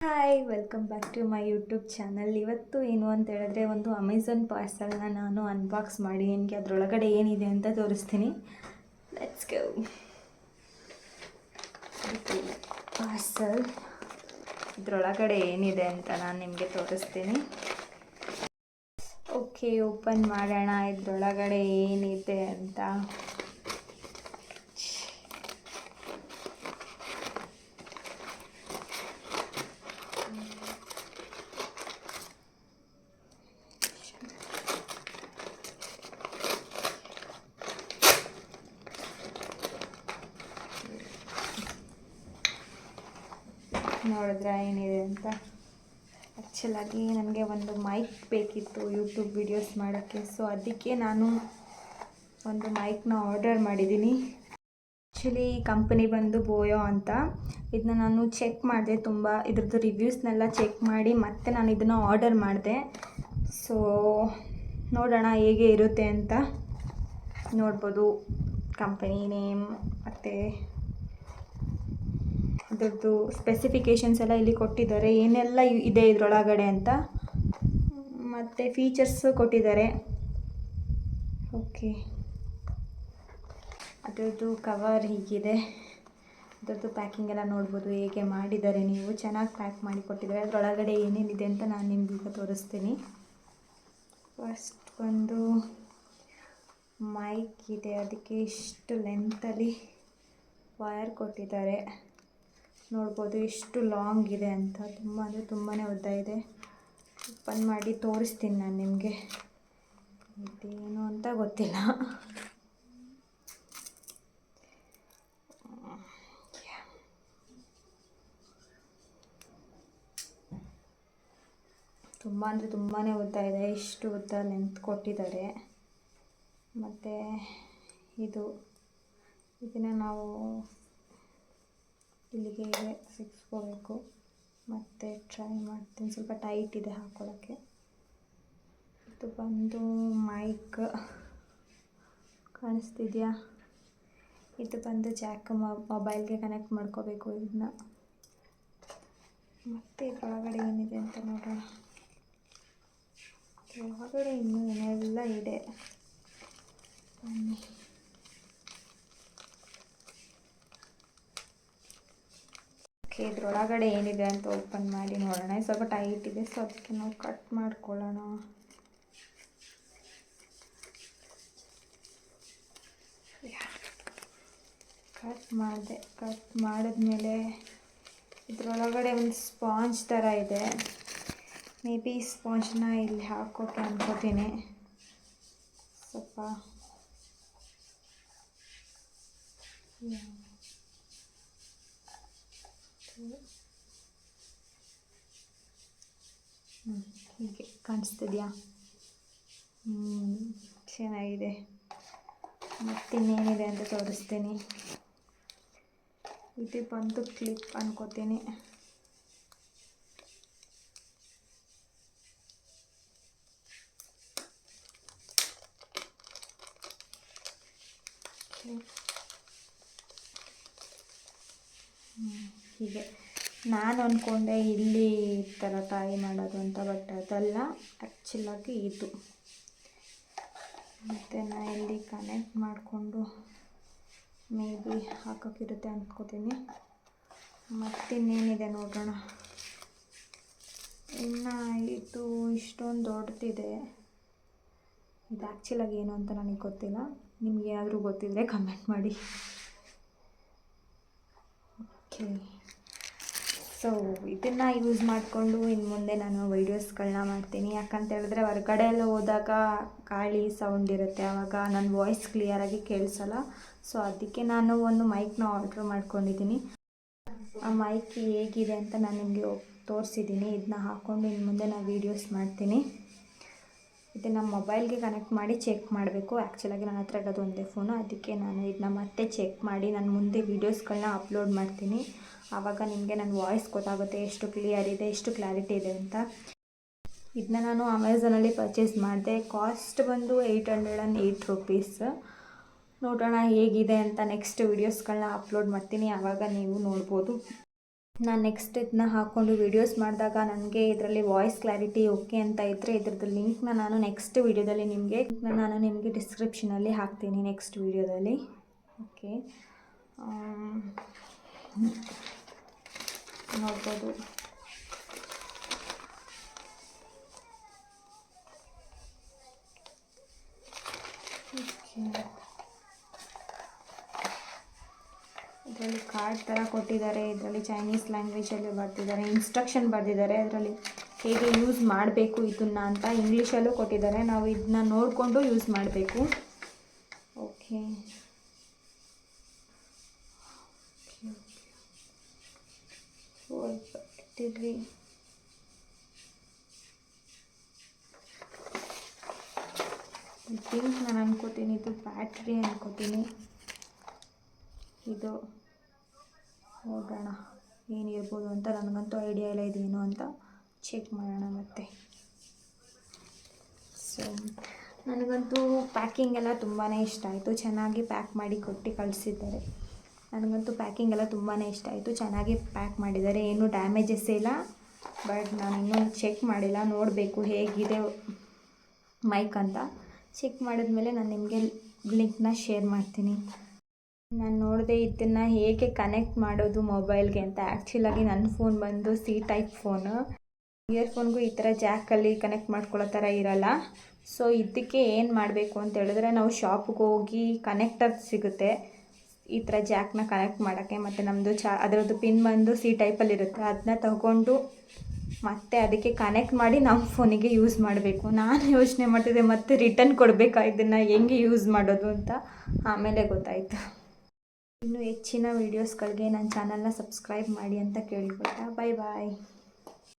Hi, welcome back to my YouTube channel. ಇವತ್ತು ಏನು ಅಂತ ಹೇಳಿದ್ರೆ, ಒಂದು ಅಮೆಝಾನ್ ಪಾರ್ಸಲ್ನ ನಾನು ಅನ್ಬಾಕ್ಸ್ ಮಾಡಿ ನಿಮಗೆ ಅದರೊಳಗಡೆ ಏನಿದೆ ಅಂತ ತೋರಿಸ್ತೀನಿ. Let's go. ಪಾರ್ಸಲ್ ಇದರೊಳಗಡೆ ಏನಿದೆ ಅಂತ ನಾನು ನಿಮಗೆ ತೋರಿಸ್ತೀನಿ. ಓಕೆ, ಓಪನ್ ಮಾಡೋಣ ಇದರೊಳಗಡೆ ಏನಿದೆ ಅಂತ. ನೋಡಿದ್ರೆ ಏನಿದೆ ಅಂತ. ಆ್ಯಕ್ಚುಲಾಗಿ ನನಗೆ ಒಂದು ಮೈಕ್ ಬೇಕಿತ್ತು ಯೂಟ್ಯೂಬ್ ವಿಡಿಯೋಸ್ ಮಾಡೋಕ್ಕೆ. ಸೊ ಅದಕ್ಕೆ ನಾನು ಒಂದು ಮೈಕ್ನ ಆರ್ಡರ್ ಮಾಡಿದ್ದೀನಿ. ಆ್ಯಕ್ಚುಲಿ ಕಂಪನಿ ಬಂದು ಬೋಯೋ ಅಂತ. ಇದನ್ನ ನಾನು ಚೆಕ್ ಮಾಡಿದೆ, ತುಂಬ ಇದ್ರದ್ದು ರಿವ್ಯೂಸ್ನೆಲ್ಲ ಚೆಕ್ ಮಾಡಿ ಮತ್ತೆ ನಾನು ಇದನ್ನು ಆರ್ಡರ್ ಮಾಡಿದೆ. ಸೊ ನೋಡೋಣ ಹೇಗೆ ಇರುತ್ತೆ ಅಂತ. ನೋಡ್ಬೋದು ಕಂಪನಿ ನೇಮ್ ಮತ್ತು ಅದರದ್ದು ಸ್ಪೆಸಿಫಿಕೇಷನ್ಸ್ ಎಲ್ಲ ಇಲ್ಲಿ ಕೊಟ್ಟಿದ್ದಾರೆ, ಏನೆಲ್ಲ ಇದೆ ಇದರೊಳಗಡೆ ಅಂತ. ಮತ್ತು ಫೀಚರ್ಸು ಕೊಟ್ಟಿದ್ದಾರೆ. ಓಕೆ, ಅದರದ್ದು ಕವರ್ ಹೀಗಿದೆ. ಅದರದ್ದು ಪ್ಯಾಕಿಂಗ್ ಎಲ್ಲ ನೋಡ್ಬೋದು ಹೇಗೆ ಮಾಡಿದ್ದಾರೆ. ನೀವು ಚೆನ್ನಾಗಿ ಪ್ಯಾಕ್ ಮಾಡಿ ಕೊಟ್ಟಿದ್ದಾರೆ. ಅದರೊಳಗಡೆ ಏನೇನಿದೆ ಅಂತ ನಾನು ನಿಮ್ಗೆ ಈಗ ತೋರಿಸ್ತೀನಿ. ಫಸ್ಟ್ ಒಂದು ಮೈಕ್ ಇದೆ, ಅದಕ್ಕೆ ಇಷ್ಟು ಲೆಂತಲ್ಲಿ ವಯರ್ ಕೊಟ್ಟಿದ್ದಾರೆ. ನೋಡ್ಬೋದು ಎಷ್ಟು ಲಾಂಗ್ ಇದೆ ಅಂತ. ತುಂಬ ಅಂದರೆ ತುಂಬಾ ಉದ್ದ ಇದೆ. ಓಪನ್ ಮಾಡಿ ತೋರಿಸ್ತೀನಿ ನಾನು ನಿಮಗೆ. ಇದೇನು ಅಂತ ಗೊತ್ತಿಲ್ಲ. ತುಂಬ ಅಂದರೆ ತುಂಬಾ ಉದ್ದ ಇದೆ. ಇಷ್ಟು ಉದ್ದ ಲೆಂತ್ ಕೊಟ್ಟಿದ್ದಾರೆ. ಮತ್ತು ಇದನ್ನು ನಾವು ಇಲ್ಲಿಗೆ ಸಿಕ್ಸ್ಕೋಬೇಕು. ಮತ್ತು ಟ್ರೈ ಮಾಡ್ತೀನಿ, ಸ್ವಲ್ಪ ಟೈಟ್ ಇದೆ ಹಾಕ್ಕೊಳ್ಳೋಕ್ಕೆ. ಇದು ಬಂದು ಮೈಕ್ ಕಾಣಿಸ್ತಿದೆಯಾ? ಇದು ಬಂದು ಜಾಕ್, ಮೊಬೈಲ್ಗೆ ಕನೆಕ್ಟ್ ಮಾಡ್ಕೋಬೇಕು ಇದನ್ನ. ಮತ್ತು ಇದರೊಳಗಡೆ ಏನಿದೆ ಅಂತ ನೋಡೋಣ. ಇದರೊಳಗಡೆ ಇನ್ನೂ ಏನೆಲ್ಲ ಇದೆ ಬನ್ನಿ. ಓಕೆ, ಇದರೊಳಗಡೆ ಏನಿದೆ ಅಂತ ಓಪನ್ ಮಾಡಿ ನೋಡೋಣ. ಸ್ವಲ್ಪ ಟೈಟ್ ಇದೆ, ಸೊ ಅದಕ್ಕೆ ನಾವು ಕಟ್ ಮಾಡ್ಕೊಳ್ಳೋಣ. ಕಟ್ ಮಾಡಿದ್ಮೇಲೆ ಇದರೊಳಗಡೆ ಒಂದು ಸ್ಪಾಂಜ್ ಥರ ಇದೆ. ಮೇ ಬಿ ಸ್ಪಾಂಜ್ನ ಇಲ್ಲಿ ಹಾಕೋಕ್ಕೆ ಅನ್ಕೋತೀನಿ. ಸ್ವಲ್ಪ ಹೀಗೆ ಕಾಣಿಸ್ತಿದೆಯಾ? ಚೆನ್ನಾಗಿದೆ. ಮತ್ತಿನ್ನೇನಿದೆ ಅಂತ ತೋರಿಸ್ತೀನಿ. ಇದು ಬಂದು ಕ್ಲಿಪ್ ಅನ್ಕೋತೀನಿ. ಹೀಗೆ ನಾನು ಅಂದ್ಕೊಂಡೆ ಇಲ್ಲಿ ಈ ಥರ ತಾಯಿ ಮಾಡೋದು ಅಂತ, ಬಟ್ ಅದಲ್ಲ ಆ್ಯಕ್ಚುಲಾಗಿ ಇದು. ಮತ್ತು ನಾನು ಇಲ್ಲಿ ಕನೆಕ್ಟ್ ಮಾಡಿಕೊಂಡು ಮೇ ಬಿ ಹಾಕೋಕ್ಕಿರುತ್ತೆ ಅಂದ್ಕೋತೀನಿ. ಮತ್ತಿನ್ನೇನಿದೆ ನೋಡೋಣ. ಇನ್ನು ಇದು ಇಷ್ಟೊಂದು ದೊಡ್ಡದಿದೆ. ಇದು ಆ್ಯಕ್ಚುಲಾಗಿ ಏನು ಅಂತ ನನಗೆ ಗೊತ್ತಿಲ್ಲ. ನಿಮ್ಗೆ ಏನಾದರೂ ಗೊತ್ತಿದ್ದರೆ ಕಮೆಂಟ್ ಮಾಡಿ. ಓಕೆ, ಸೊ ಇದನ್ನು ಯೂಸ್ ಮಾಡಿಕೊಂಡು ಇನ್ನು ಮುಂದೆ ನಾನು ವೀಡಿಯೋಸ್ಗಳನ್ನ ಮಾಡ್ತೀನಿ. ಯಾಕಂತ ಹೇಳಿದ್ರೆ ಹೊರಗಡೆ ಎಲ್ಲ ಹೋದಾಗ ಗಾಳಿ ಸೌಂಡ್ ಇರುತ್ತೆ, ಆವಾಗ ನನ್ನ ವಾಯ್ಸ್ ಕ್ಲಿಯರಾಗಿ ಕೇಳಿಸಲ್ಲ. ಸೊ ಅದಕ್ಕೆ ನಾನು ಒಂದು ಮೈಕ್ನ ಆರ್ಡ್ರ್ ಮಾಡ್ಕೊಂಡಿದ್ದೀನಿ. ಆ ಮೈಕ್ ಹೇಗಿದೆ ಅಂತ ನಾನು ನಿಮಗೆ ತೋರಿಸಿದ್ದೀನಿ. ಇದನ್ನ ಹಾಕ್ಕೊಂಡು ಇನ್ನು ಮುಂದೆ ನಾನು ವೀಡಿಯೋಸ್ ಮಾಡ್ತೀನಿ. ಇದನ್ನು ಮೊಬೈಲ್ಗೆ ಕನೆಕ್ಟ್ ಮಾಡಿ ಚೆಕ್ ಮಾಡಬೇಕು. ಆ್ಯಕ್ಚುಲಾಗಿ ನನ್ನ ಹತ್ರ ಇರೋದು ಒಂದೇ ಫೋನು, ಅದಕ್ಕೆ ನಾನು ಇದನ್ನ ಮತ್ತೆ ಚೆಕ್ ಮಾಡಿ ನಾನು ಮುಂದೆ ವೀಡಿಯೋಸ್ಗಳನ್ನ ಅಪ್ಲೋಡ್ ಮಾಡ್ತೀನಿ. ಆವಾಗ ನಿಮಗೆ ನನ್ನ ವಾಯ್ಸ್ ಗೊತ್ತಾಗುತ್ತೆ ಎಷ್ಟು ಕ್ಲಿಯರ್ ಇದೆ, ಎಷ್ಟು ಕ್ಲಾರಿಟಿ ಇದೆ ಅಂತ. ಇದನ್ನ ನಾನು ಅಮೆಝಾನಲ್ಲಿ ಪರ್ಚೇಸ್ ಮಾಡಿದೆ. ಕಾಸ್ಟ್ ಬಂದು 808 ರುಪೀಸ್. ನೋಡೋಣ ಹೇಗಿದೆ ಅಂತ. ನೆಕ್ಸ್ಟ್ ವೀಡಿಯೋಸ್ಗಳನ್ನ ಅಪ್ಲೋಡ್ ಮಾಡ್ತೀನಿ, ಆವಾಗ ನೀವು ನೋಡ್ಬೋದು. ನಾನು ನೆಕ್ಸ್ಟ್ ಇದನ್ನ ಹಾಕ್ಕೊಂಡು ವೀಡಿಯೋಸ್ ಮಾಡಿದಾಗ ನನಗೆ ಇದರಲ್ಲಿ ವಾಯ್ಸ್ ಕ್ಲಾರಿಟಿ ಓಕೆ ಅಂತ ಇದ್ದರೆ ಇದ್ರದ್ದು ಲಿಂಕ್ನ ನಾನು ನೆಕ್ಸ್ಟ್ ವೀಡಿಯೋದಲ್ಲಿ ನಿಮಗೆ ಡಿಸ್ಕ್ರಿಪ್ಷನಲ್ಲಿ ಹಾಕ್ತೀನಿ ನೆಕ್ಸ್ಟ್ ವೀಡಿಯೋದಲ್ಲಿ. ಓಕೆ, ನೋಡ್ಬೋದು. ಓಕೆ, ಇದರಲ್ಲಿ ಕಾರ್ಡ್ ಥರ ಕೊಟ್ಟಿದ್ದಾರೆ. ಇದರಲ್ಲಿ ಚೈನೀಸ್ ಲ್ಯಾಂಗ್ವೇಜಲ್ಲಿ ಬರ್ತಿದ್ದಾರೆ, ಇನ್ಸ್ಟ್ರಕ್ಷನ್ ಬರೆದಿದ್ದಾರೆ. ಅದರಲ್ಲಿ ಹೇಗೆ ಯೂಸ್ ಮಾಡಬೇಕು ಇದನ್ನು ಅಂತ ಇಂಗ್ಲೀಷಲ್ಲೂ ಕೊಟ್ಟಿದ್ದಾರೆ. ನಾವು ಇದನ್ನ ನೋಡಿಕೊಂಡು ಯೂಸ್ ಮಾಡಬೇಕು. ಓಕೆ, ಬ್ಯಾಟರಿ ಥಿಂಕ್ ನಾನು ಅನ್ಕೋತೀನಿ ಇದು ಬ್ಯಾಟ್ರಿ ಅನ್ಕೋತೀನಿ. ಇದು ನೋಡೋಣ ಏನಿರ್ಬೋದು ಅಂತ. ನನಗಂತೂ ಐಡಿಯಾ ಇಲ್ಲ ಇದೇನು ಅಂತ, ಚೆಕ್ ಮಾಡೋಣ ಮತ್ತೆ. ಸೊ ನನಗಂತೂ ಪ್ಯಾಕಿಂಗ್ ಎಲ್ಲ ತುಂಬಾ ಇಷ್ಟ ಆಯಿತು. ಚೆನ್ನಾಗಿ ಪ್ಯಾಕ್ ಮಾಡಿ ಕೊಟ್ಟು ಕಳಿಸಿದ್ದಾರೆ. ನನಗಂತೂ ಪ್ಯಾಕಿಂಗ್ ಎಲ್ಲ ತುಂಬಾ ಇಷ್ಟ ಆಯಿತು. ಚೆನ್ನಾಗಿ ಪ್ಯಾಕ್ ಮಾಡಿದ್ದಾರೆ, ಏನೂ ಡ್ಯಾಮೇಜಸ್ ಇಲ್ಲ. ಬಟ್ ನಾನು ಇನ್ನೂ ಚೆಕ್ ಮಾಡಿಲ್ಲ, ನೋಡಬೇಕು ಹೇಗಿದೆ ಮೈಕ್ ಅಂತ. ಚೆಕ್ ಮಾಡಿದ್ಮೇಲೆ ನಾನು ನಿಮಗೆ ಲಿಂಕ್ನ ಶೇರ್ ಮಾಡ್ತೀನಿ. ನಾನು ನೋಡಿದೆ ಇದನ್ನು ಹೇಗೆ ಕನೆಕ್ಟ್ ಮಾಡೋದು ಮೊಬೈಲ್ಗೆ ಅಂತ. ಆ್ಯಕ್ಚುಲಾಗಿ ನನ್ನ ಫೋನ್ ಬಂದು ಸಿ ಟೈಪ್ ಫೋನು. ಇಯರ್ಫೋನ್ಗೂ ಈ ಥರ ಜಾಕಲ್ಲಿ ಕನೆಕ್ಟ್ ಮಾಡ್ಕೊಳ್ಳೋ ಥರ ಇರಲ್ಲ. ಸೊ ಇದಕ್ಕೆ ಏನು ಮಾಡಬೇಕು ಅಂತ ಹೇಳಿದ್ರೆ, ನಾವು ಶಾಪಿಗೆ ಹೋಗಿ ಕನೆಕ್ಟರ್ ಸಿಗುತ್ತೆ ಈ ಥರ ಜಾಕ್ನ ಕನೆಕ್ಟ್ ಮಾಡೋಕ್ಕೆ. ಮತ್ತು ನಮ್ಮದು ಅದರದ್ದು ಪಿನ್ ಬಂದು ಸಿ ಟೈಪಲ್ಲಿರುತ್ತೆ. ಅದನ್ನ ತಗೊಂಡು ಮತ್ತೆ ಅದಕ್ಕೆ ಕನೆಕ್ಟ್ ಮಾಡಿ ನಮ್ಮ ಫೋನಿಗೆ ಯೂಸ್ ಮಾಡಬೇಕು. ನಾನು ಯೋಚನೆ ಮಾಡ್ತಿದ್ದೆ ಮತ್ತೆ ರಿಟರ್ನ್ ಕೊಡಬೇಕಾ ಇದನ್ನು, ಹೆಂಗೆ ಯೂಸ್ ಮಾಡೋದು ಅಂತ. ಆಮೇಲೆ ಗೊತ್ತಾಯಿತು. ಇನ್ನು ಹೆಚ್ಚಿನ ವೀಡಿಯೋಸ್ಗಳಿಗೆ ನನ್ನ ಚಾನಲ್ನ ಸಬ್ಸ್ಕ್ರೈಬ್ ಮಾಡಿ ಅಂತ ಕೇಳಿಕೊಳ್ತಾ, ಬಾಯ್ ಬಾಯ್.